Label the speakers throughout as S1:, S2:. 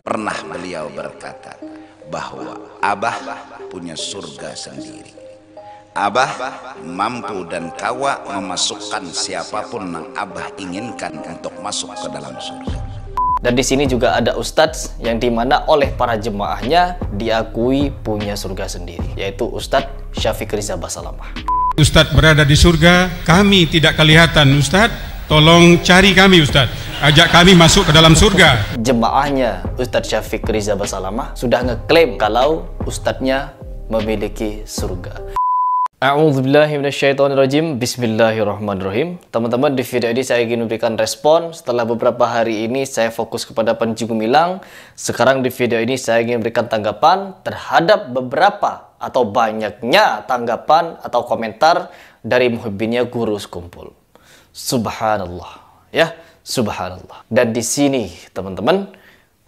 S1: Pernah beliau berkata bahwa Abah punya surga sendiri. Abah mampu dan kawa memasukkan siapapun yang Abah inginkan untuk masuk ke dalam surga.
S2: Dan di sini juga ada ustadz yang dimana oleh para jemaahnya diakui punya surga sendiri, yaitu Ustadz Syafiq Riza Basalamah.
S3: Ustadz berada di surga, kami tidak kelihatan. Ustadz, tolong cari kami Ustadz, ajak kami masuk ke dalam surga.
S2: Jemaahnya Ustadz Syafiq Riza Basalamah sudah ngeklaim kalau ustadznya memiliki surga. A'udzubillahi minasyaitonirrajim. Bismillahirrahmanirrahim. Teman-teman, di video ini saya ingin memberikan respon setelah beberapa hari ini saya fokus kepada Panji Gumilang. Sekarang di video ini saya ingin memberikan tanggapan terhadap beberapa atau banyaknya tanggapan atau komentar dari muhibbinnya Guru Sekumpul. Subhanallah, ya, subhanallah. Dan di sini teman-teman,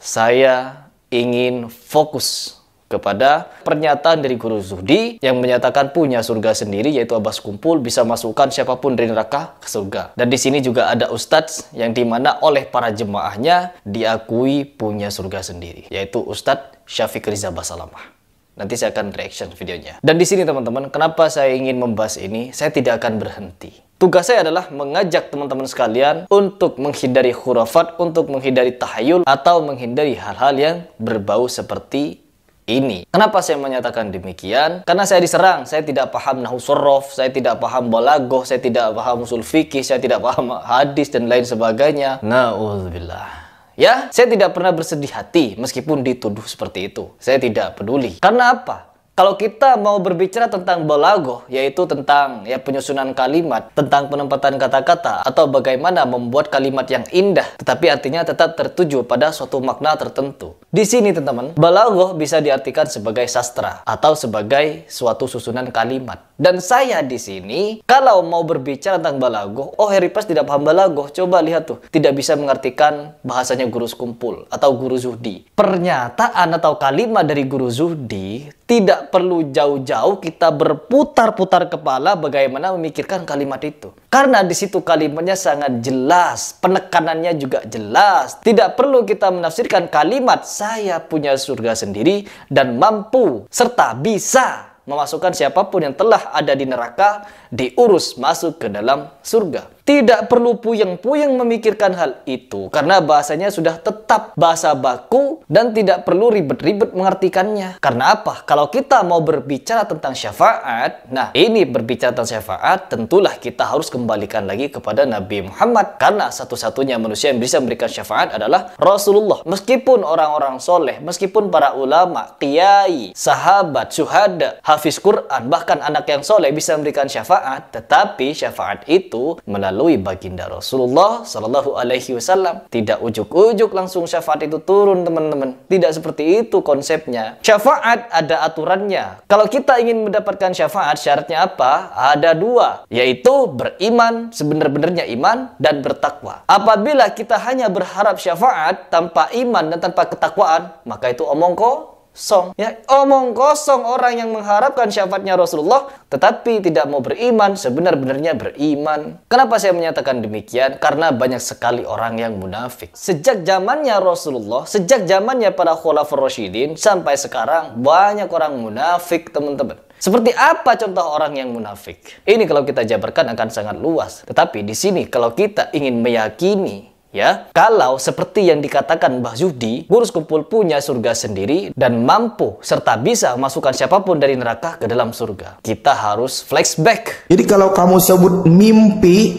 S2: saya ingin fokus kepada pernyataan dari Guru Zuhdi yang menyatakan punya surga sendiri, yaitu Abah Sekumpul bisa masukkan siapapun dari neraka ke surga. Dan di sini juga ada ustadz yang dimana oleh para jemaahnya diakui punya surga sendiri, yaitu Ustadz Syafiq Riza Basalamah. Nanti saya akan reaction videonya. Dan di sini teman-teman, kenapa saya ingin membahas ini? Saya tidak akan berhenti. Tugas saya adalah mengajak teman-teman sekalian untuk menghindari khurafat, untuk menghindari tahayul, atau menghindari hal-hal yang berbau seperti ini. Kenapa saya menyatakan demikian? Karena saya diserang, saya tidak paham nahwu shorof, saya tidak paham balaghah, saya tidak paham usul fikih, saya tidak paham hadis dan lain sebagainya. Na'udzubillah. Ya, saya tidak pernah bersedih hati meskipun dituduh seperti itu. Saya tidak peduli. Karena apa? Kalau kita mau berbicara tentang balaghah, yaitu tentang penyusunan kalimat, tentang penempatan kata-kata, atau bagaimana membuat kalimat yang indah, tetapi artinya tetap tertuju pada suatu makna tertentu. Di sini teman-teman, balaghah bisa diartikan sebagai sastra atau sebagai suatu susunan kalimat. Dan saya di sini, kalau mau berbicara tentang balaghah, Heri Pras tidak paham balaghah. Coba lihat tuh, tidak bisa mengartikan bahasanya Guru Sekumpul atau Guru Zuhdi. Pernyataan atau kalimat dari Guru Zuhdi tidak perlu jauh-jauh kita berputar-putar kepala bagaimana memikirkan kalimat itu. Karena di situ kalimatnya sangat jelas, penekanannya juga jelas. Tidak perlu kita menafsirkan kalimat saya punya surga sendiri dan mampu serta bisa memasukkan siapapun yang telah ada di neraka diurus masuk ke dalam surga. Tidak perlu puyeng-puyeng memikirkan hal itu karena bahasanya sudah tetap bahasa baku dan tidak perlu ribet-ribet mengartikannya. Karena apa? Kalau kita mau berbicara tentang syafaat, nah ini berbicara tentang syafaat, tentulah kita harus kembalikan lagi kepada Nabi Muhammad karena satu-satunya manusia yang bisa memberikan syafaat adalah Rasulullah. Meskipun orang-orang soleh, meskipun para ulama, kiai, sahabat, syuhada, hafiz Quran, bahkan anak yang soleh bisa memberikan syafaat, tetapi syafaat itu melalui baginda Rasulullah Sallallahu Alaihi Wasallam. Tidak ujuk-ujuk langsung syafaat itu turun teman-teman. Tidak seperti itu konsepnya. Syafaat ada aturannya. Kalau kita ingin mendapatkan syafaat, syaratnya apa? Ada dua, yaitu beriman, sebenar-benarnya iman, dan bertakwa. Apabila kita hanya berharap syafaat tanpa iman dan tanpa ketakwaan, maka itu omong kosong. Ya, omong kosong orang yang mengharapkan syafaatnya Rasulullah tetapi tidak mau beriman, sebenar-benarnya beriman. Kenapa saya menyatakan demikian? Karena banyak sekali orang yang munafik. Sejak zamannya Rasulullah, sejak zamannya para khulafaur rasyidin sampai sekarang banyak orang munafik, teman-teman. Seperti apa contoh orang yang munafik? Ini kalau kita jabarkan akan sangat luas. Tetapi di sini kalau kita ingin meyakini, ya, kalau seperti yang dikatakan Mbah Zuhdi, Guru Sekumpul punya surga sendiri dan mampu serta bisa masukkan siapapun dari neraka ke dalam surga, kita harus flashback.
S4: Jadi kalau kamu sebut mimpi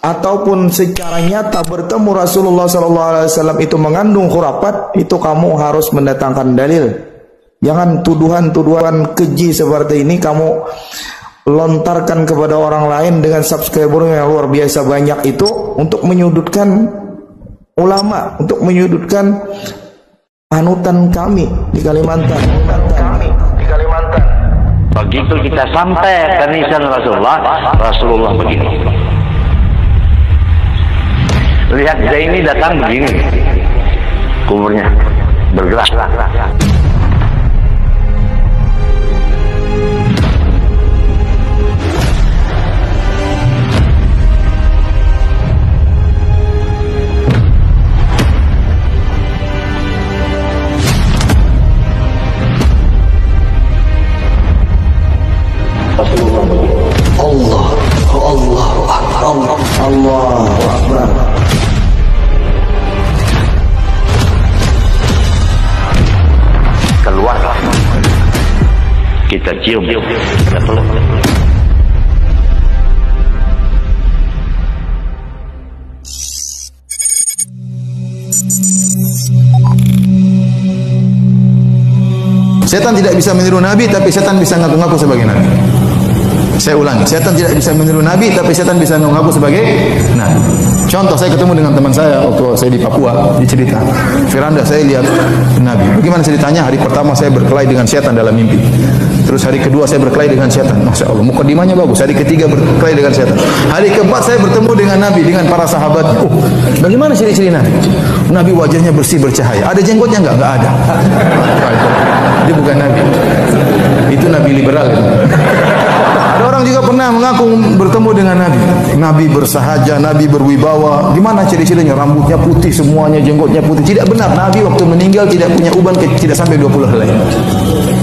S4: ataupun secara nyata bertemu Rasulullah SAW itu mengandung khurafat, itu kamu harus mendatangkan dalil. Jangan tuduhan-tuduhan keji seperti ini kamu lontarkan kepada orang lain dengan subscriber yang luar biasa banyak itu untuk menyudutkan ulama, untuk menyudutkan panutan kami di Kalimantan.
S5: Begitu kita sampai ke nisan Rasulullah begini. Lihat Zaini datang begini, kuburnya bergerak.
S4: Allahu Akbar.
S5: Keluarlah. Kita cium. Kita peluk.
S4: Setan tidak bisa meniru Nabi, tapi setan bisa ngaku-ngaku sebagai Nabi. Saya ulangi, setan tidak bisa meniru Nabi, tapi setan bisa ngaku sebagai Nabi. Contoh, saya ketemu dengan teman saya waktu saya di Papua, dia cerita, Firanda saya lihat Nabi. Bagaimana ceritanya? Hari pertama saya berkelahi dengan setan dalam mimpi. Terus hari kedua saya berkelahi dengan setan. Masya Allah, mukadimahnya bagus. Hari ketiga berkelahi dengan setan. Hari keempat saya bertemu dengan Nabi, dengan para sahabatnya. Oh, bagaimana ciri-ciri Nabi? Nabi wajahnya bersih bercahaya. Ada jenggotnya enggak? Enggak ada. Dia bukan Nabi. Itu Nabi liberal. Ada orang juga pernah mengaku bertemu dengan Nabi. Nabi bersahaja, Nabi berwibawa. Gimana ciri-cirinya? Rambutnya putih semuanya, jenggotnya putih. Tidak benar. Nabi waktu meninggal tidak punya uban, tidak sampai 20 helai.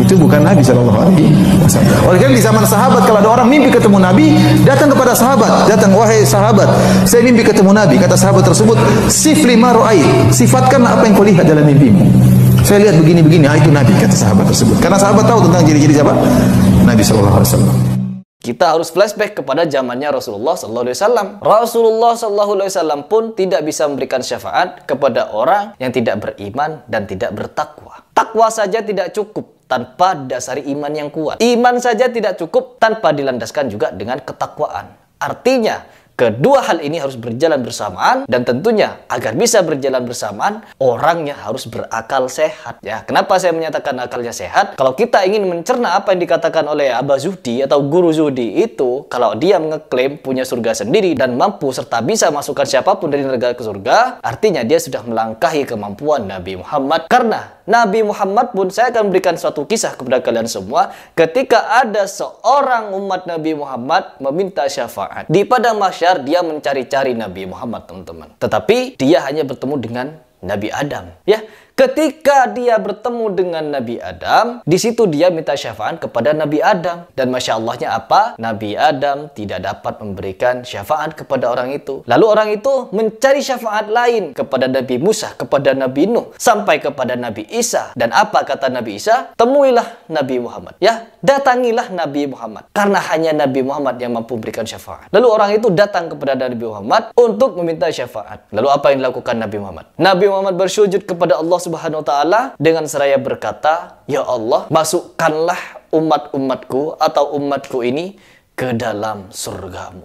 S4: Itu bukan Nabi sallallahu alaihi wasallam. Oleh karena di zaman sahabat kalau ada orang mimpi ketemu Nabi, datang kepada sahabat, datang, wahai sahabat, saya mimpi ketemu Nabi. Kata sahabat tersebut, sifli ma ra'ait. Sifatkanlah apa yang kau lihat dalam mimpimu. Saya lihat begini-begini, itu Nabi, kata sahabat tersebut. Karena sahabat tahu tentang ciri-ciri siapa? Nabi sallallahu alaihi wasallam.
S2: Kita harus flashback kepada zamannya Rasulullah sallallahu alaihi wasallam. Rasulullah sallallahu alaihi wasallam pun tidak bisa memberikan syafaat kepada orang yang tidak beriman dan tidak bertakwa. Takwa saja tidak cukup tanpa dasari iman yang kuat. Iman saja tidak cukup tanpa dilandaskan juga dengan ketakwaan. Artinya, kedua hal ini harus berjalan bersamaan, dan tentunya agar bisa berjalan bersamaan, orangnya harus berakal sehat. Ya, kenapa saya menyatakan akalnya sehat? Kalau kita ingin mencerna apa yang dikatakan oleh Abah Zuhdi atau Guru Zuhdi itu, kalau dia mengeklaim punya surga sendiri dan mampu serta bisa masukkan siapapun dari neraka ke surga, artinya dia sudah melangkahi kemampuan Nabi Muhammad. Karena Nabi Muhammad pun, saya akan berikan suatu kisah kepada kalian semua, ketika ada seorang umat Nabi Muhammad meminta syafaat di padang mahsyar, dia mencari-cari Nabi Muhammad, teman-teman. Tetapi dia hanya bertemu dengan Nabi Adam. Ya, ketika dia bertemu dengan Nabi Adam, di situ dia minta syafaat kepada Nabi Adam. Dan Masya Allahnya apa? Nabi Adam tidak dapat memberikan syafaat kepada orang itu. Lalu orang itu mencari syafaat lain kepada Nabi Musa, kepada Nabi Nuh, sampai kepada Nabi Isa. Dan apa kata Nabi Isa? Temuilah Nabi Muhammad. Ya, datangilah Nabi Muhammad. Karena hanya Nabi Muhammad yang mampu memberikan syafaat. Lalu orang itu datang kepada Nabi Muhammad untuk meminta syafaat. Lalu apa yang dilakukan Nabi Muhammad? Nabi Muhammad bersujud kepada Allah Subhanahu wa taala dengan seraya berkata, "Ya Allah, masukkanlah umat-umatku atau umatku ini ke dalam surgamu."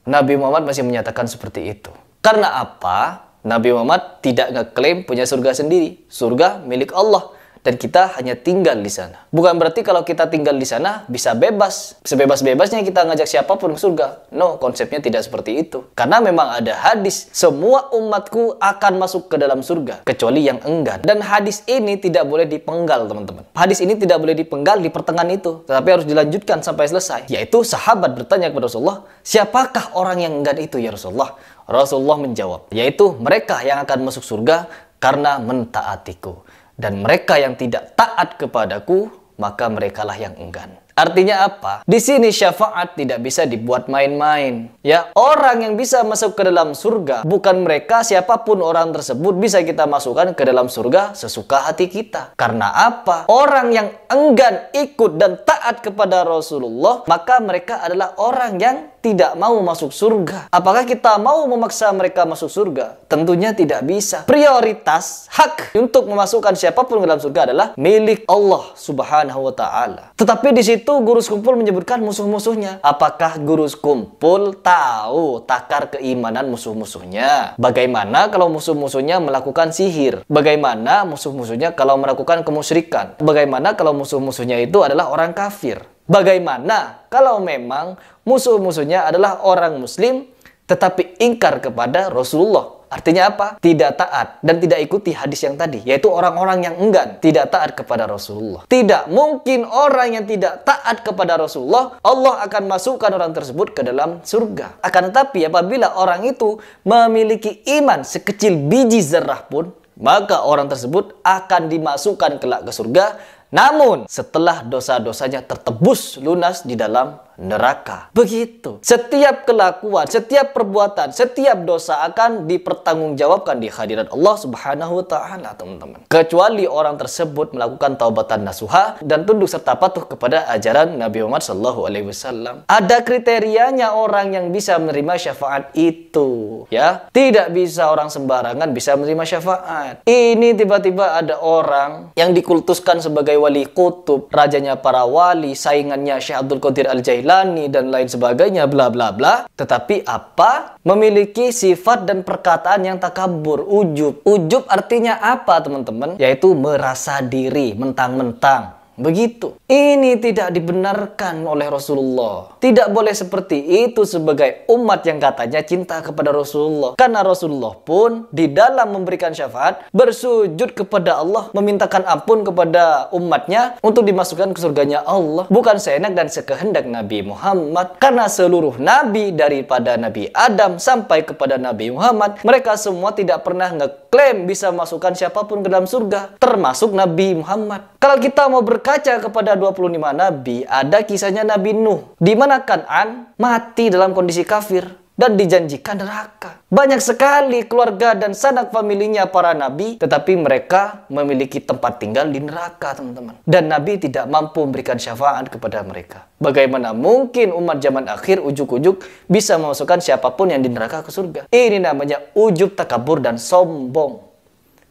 S2: Nabi Muhammad masih menyatakan seperti itu. Karena apa? Nabi Muhammad tidak ngeklaim punya surga sendiri. Surga milik Allah. Dan kita hanya tinggal di sana. Bukan berarti kalau kita tinggal di sana bisa bebas. Sebebas-bebasnya kita ngajak siapapun ke surga. No, konsepnya tidak seperti itu. Karena memang ada hadis, semua umatku akan masuk ke dalam surga, kecuali yang enggan. Dan hadis ini tidak boleh dipenggal, teman-teman. Hadis ini tidak boleh dipenggal di pertengahan itu, tetapi harus dilanjutkan sampai selesai. Yaitu sahabat bertanya kepada Rasulullah, siapakah orang yang enggan itu ya Rasulullah? Rasulullah menjawab, yaitu mereka yang akan masuk surga karena mentaatiku. Dan mereka yang tidak taat kepadaku, maka merekalah yang enggan. Artinya apa? Di sini syafaat tidak bisa dibuat main-main. Ya, orang yang bisa masuk ke dalam surga bukan mereka, siapapun orang tersebut bisa kita masukkan ke dalam surga sesuka hati kita. Karena apa? Orang yang enggan ikut dan taat kepada Rasulullah, maka mereka adalah orang yang tidak mau masuk surga. Apakah kita mau memaksa mereka masuk surga? Tentunya tidak bisa. Prioritas hak untuk memasukkan siapapun ke dalam surga adalah milik Allah Subhanahu wa taala. Tetapi di situ guru sekumpul menyebutkan musuh-musuhnya. Apakah guru sekumpul tahu takar keimanan musuh-musuhnya? Bagaimana kalau musuh-musuhnya melakukan sihir? Bagaimana musuh-musuhnya kalau melakukan kemusyrikan? Bagaimana kalau musuh-musuhnya itu adalah orang kafir? Bagaimana kalau memang musuh-musuhnya adalah orang muslim tetapi ingkar kepada Rasulullah? Artinya apa? Tidak taat dan tidak ikuti hadis yang tadi, yaitu orang-orang yang enggan tidak taat kepada Rasulullah. Tidak mungkin orang yang tidak taat kepada Rasulullah, Allah akan masukkan orang tersebut ke dalam surga. Akan tetapi apabila orang itu memiliki iman sekecil biji zarah pun, maka orang tersebut akan dimasukkan kelak ke surga. Namun setelah dosa-dosanya tertebus lunas di dalam neraka. Begitu. Setiap kelakuan, setiap perbuatan, setiap dosa akan dipertanggungjawabkan di hadirat Allah Subhanahu wa taala, teman-teman. Kecuali orang tersebut melakukan taubatan nasuha dan tunduk serta patuh kepada ajaran Nabi Muhammad SAW. Ada kriterianya orang yang bisa menerima syafaat itu, ya. Tidak bisa orang sembarangan bisa menerima syafaat. Ini tiba-tiba ada orang yang dikultuskan sebagai wali kutub, rajanya para wali, saingannya Syekh Abdul Qadir Al-Jailani dan lain sebagainya, bla bla bla. Tetapi apa? Memiliki sifat dan perkataan yang takabur, ujub. Ujub artinya apa, teman-teman? Yaitu merasa diri, mentang-mentang. Begitu. Ini tidak dibenarkan oleh Rasulullah. Tidak boleh seperti itu sebagai umat yang katanya cinta kepada Rasulullah. Karena Rasulullah pun di dalam memberikan syafaat bersujud kepada Allah, memintakan ampun kepada umatnya untuk dimasukkan ke surganya Allah. Bukan seenak dan sekehendak Nabi Muhammad. Karena seluruh nabi daripada Nabi Adam sampai kepada Nabi Muhammad, mereka semua tidak pernah ngeklaim bisa masukkan siapapun ke dalam surga, termasuk Nabi Muhammad. Kalau kita mau berkaca kepada 25 nabi, ada kisahnya Nabi Nuh, di mana Kan'an mati dalam kondisi kafir dan dijanjikan neraka. Banyak sekali keluarga dan sanak familinya para nabi, tetapi mereka memiliki tempat tinggal di neraka, teman-teman. Dan Nabi tidak mampu memberikan syafaat kepada mereka. Bagaimana mungkin umat zaman akhir ujuk-ujuk bisa memasukkan siapapun yang di neraka ke surga? Ini namanya ujub, takabur, dan sombong.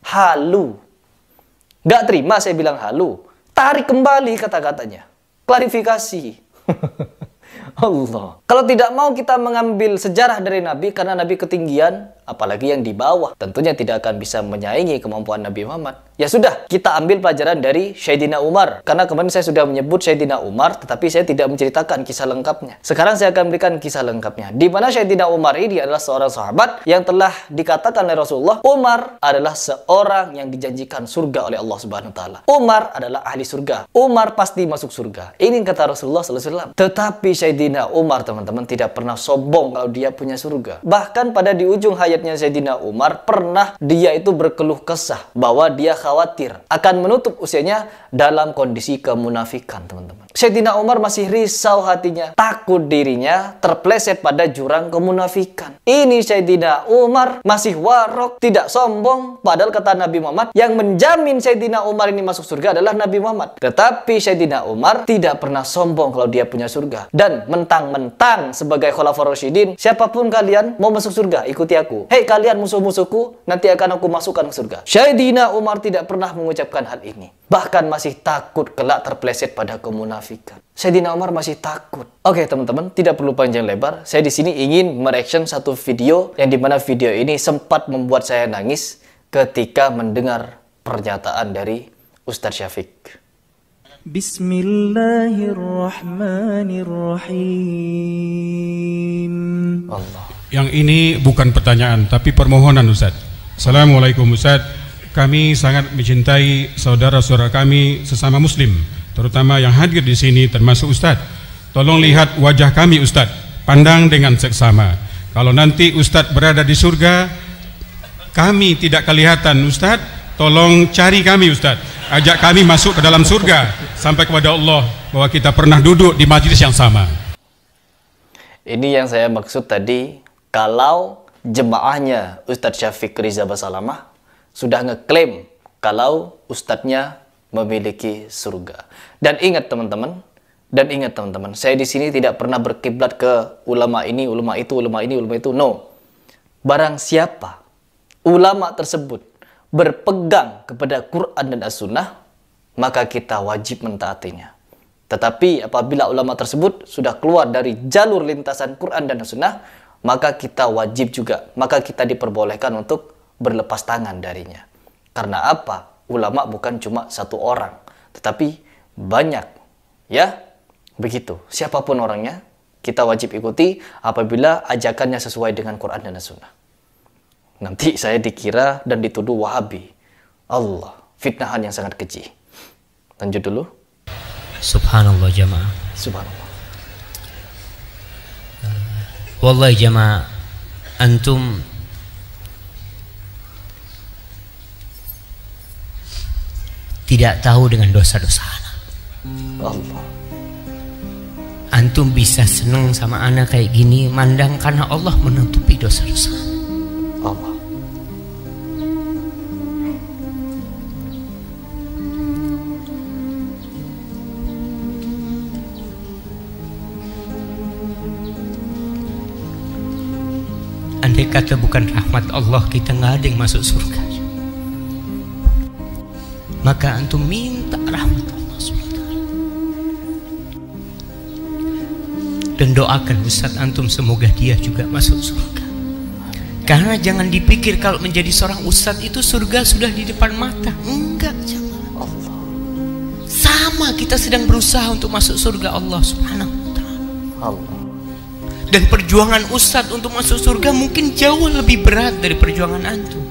S2: Halu. Gak terima saya bilang halu. Tarik kembali kata-katanya. Klarifikasi. Allah. Kalau tidak mau kita mengambil sejarah dari Nabi karena Nabi ketinggian, apalagi yang di bawah, tentunya tidak akan bisa menyaingi kemampuan Nabi Muhammad. Ya sudah, kita ambil pelajaran dari Sayyidina Umar. Karena kemarin saya sudah menyebut Sayyidina Umar, tetapi saya tidak menceritakan kisah lengkapnya. Sekarang saya akan berikan kisah lengkapnya. Di mana Sayyidina Umar ini adalah seorang sahabat yang telah dikatakan oleh Rasulullah, Umar adalah seorang yang dijanjikan surga oleh Allah Subhanahu wa taala. Umar adalah ahli surga. Umar pasti masuk surga. Ini kata Rasulullah SAW. Tetapi Sayyidina Umar, teman-teman, tidak pernah sombong kalau dia punya surga. Bahkan pada di ujung hayatnya Sayyidina Umar, pernah dia itu berkeluh kesah bahwa dia khawatir akan menutup usianya dalam kondisi kemunafikan, teman-teman. Sayyidina Umar masih risau hatinya, takut dirinya terpleset pada jurang kemunafikan. Ini Sayyidina Umar masih warok, tidak sombong, padahal kata Nabi Muhammad yang menjamin Sayyidina Umar ini masuk surga adalah Nabi Muhammad. Tetapi Sayyidina Umar tidak pernah sombong kalau dia punya surga, dan mentang-mentang sebagai Khulafaur Rasyidin, siapapun kalian mau masuk surga, ikuti aku. Hei kalian musuh-musuhku, nanti akan aku masukkan ke surga. Sayyidina Umar tidak pernah mengucapkan hal ini. Bahkan masih takut kelak terpleset pada kemunafikan. Sayyidina Umar masih takut. Oke teman-teman, tidak perlu panjang lebar. Saya di sini ingin mereaction satu video yang dimana video ini sempat membuat saya nangis ketika mendengar pernyataan dari Ustadz Syafiq.
S6: Bismillahirrahmanirrahim.
S2: Allah.
S3: Yang ini bukan pertanyaan, tapi permohonan, Ustaz. Assalamualaikum, Ustaz. Kami sangat mencintai saudara-saudara kami sesama Muslim, terutama yang hadir di sini, termasuk Ustaz. Tolong lihat wajah kami, Ustaz. Pandang dengan seksama. Kalau nanti Ustaz berada di surga, kami tidak kelihatan, Ustaz. Tolong cari kami, Ustaz. Ajak kami masuk ke dalam surga sampai kepada Allah bahwa kita pernah duduk di majlis yang sama.
S2: Ini yang saya maksud tadi. Kalau jemaahnya Ustadz Syafiq Riza Basalamah sudah ngeklaim kalau ustadznya memiliki surga. Dan ingat teman-teman, saya di sini tidak pernah berkiblat ke ulama ini, ulama itu, ulama ini, ulama itu. No. Barang siapa ulama tersebut berpegang kepada Quran dan As-Sunnah, maka kita wajib mentaatinya. Tetapi apabila ulama tersebut sudah keluar dari jalur lintasan Quran dan As-Sunnah, maka kita wajib juga, maka kita diperbolehkan untuk berlepas tangan darinya. Karena apa? Ulama bukan cuma satu orang, tetapi banyak. Ya, begitu. Siapapun orangnya, kita wajib ikuti apabila ajakannya sesuai dengan Quran dan As-Sunnah. Nanti saya dikira dan dituduh Wahabi. Allah, fitnahan yang sangat keji. Lanjut dulu.
S6: Subhanallah jamaah.
S2: Subhanallah.
S6: Wallahi jamaah, antum tidak tahu dengan dosa-dosa ana.
S2: Allah.
S6: antum bisa seneng sama anak kayak gini, mandang karena Allah menutupi dosa-dosa.
S2: Allah.
S6: Andai kata bukan rahmat Allah, kita nggak ada yang masuk surga. Maka antum minta rahmat Allah SWT. Dan doakan Ustadz antum semoga dia juga masuk surga. Karena jangan dipikir kalau menjadi seorang Ustadz itu surga sudah di depan mata. Enggak, jangan.
S2: Allah.
S6: Sama kita sedang berusaha untuk masuk surga Allah Subhanahu wa ta'ala.
S2: Allah.
S6: Dan perjuangan Ustadz untuk masuk surga mungkin jauh lebih berat dari perjuangan antum.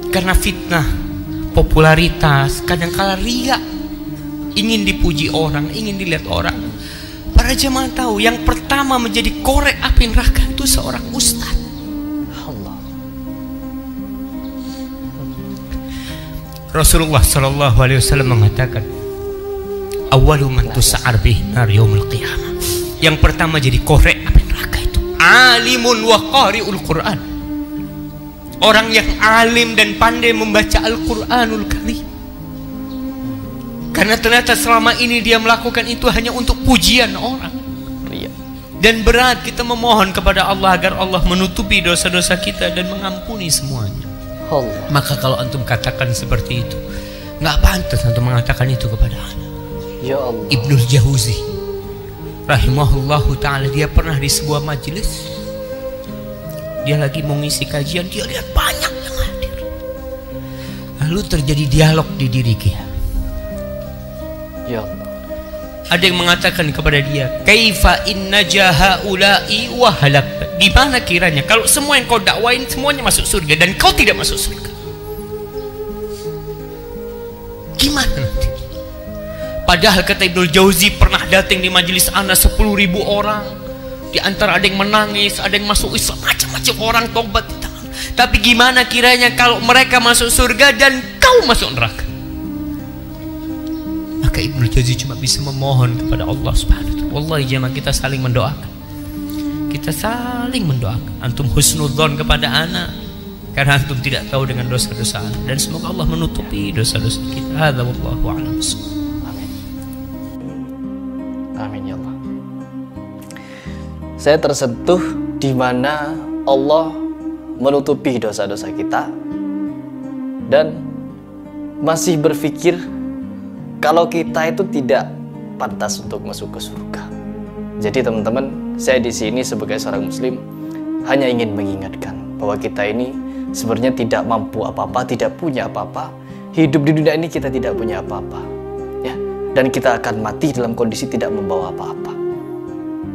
S6: Karena fitnah, popularitas, kadangkala riya, ingin dipuji orang, ingin dilihat orang. Para jemaah tahu yang pertama menjadi korek api neraka itu seorang Ustadz.
S2: Allah.
S6: Rasulullah sallallahu alaihi wasallam mengatakan, "Awwalu man tus'ar bihi nar yaumil qiyamah." Yang pertama jadi korek api neraka itu alimun wa qari'ul Quran. Orang yang alim dan pandai membaca Al-Quranul Karim. Karena ternyata selama ini dia melakukan itu hanya untuk pujian orang.
S2: Ria.
S6: Dan berat kita memohon kepada Allah agar Allah menutupi dosa-dosa kita dan mengampuni semuanya.
S2: Allah.
S6: Maka kalau antum katakan seperti itu, nggak pantas antum mengatakan itu kepada anak.
S2: Ya Allah.
S6: Ibnul Jauzi rahimahullahu ta'ala, dia pernah di sebuah majelis, dia lagi mau ngisi kajian, dia lihat banyak yang hadir. Lalu terjadi dialog di diri dia.
S2: Ya Allah.
S6: Ada yang mengatakan kepada dia, kaifa inna jahaulai wa halak. Gimana kiranya kalau semua yang kau dakwain semuanya masuk surga dan kau tidak masuk surga? Gimana nanti? Padahal kata Ibnul Jauzi, pernah datang di majelis ana 10.000 orang. Di antara ada yang menangis, ada yang masuk Islam, macam-macam orang tobat di tangan. Tapi gimana kiranya kalau mereka masuk surga dan kau masuk neraka? Maka Ibnul Jauzi cuma bisa memohon kepada Allah Subhanahu wa ta'ala. Wallahi jemaah, kita saling mendoakan. Kita saling mendoakan. Antum husnudzon kepada anak karena antum tidak tahu dengan dosa-dosa anak. Dan semoga Allah menutupi dosa-dosa kita. Hadza wallahu a'lam.
S2: Amin ya Allah. Saya tersentuh di mana Allah menutupi dosa-dosa kita dan masih berpikir kalau kita itu tidak pantas untuk masuk ke surga. Jadi teman-teman, saya di sini sebagai seorang muslim hanya ingin mengingatkan bahwa kita ini sebenarnya tidak mampu apa-apa, tidak punya apa-apa. Hidup di dunia ini kita tidak punya apa-apa. Ya, dan kita akan mati dalam kondisi tidak membawa apa-apa.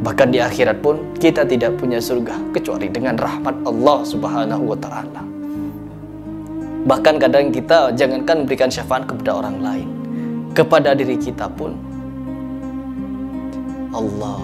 S2: Bahkan di akhirat pun kita tidak punya surga kecuali dengan rahmat Allah Subhanahu wa ta'ala. Bahkan kadang kita jangankan memberikan syafaat kepada orang lain, kepada diri kita pun Allah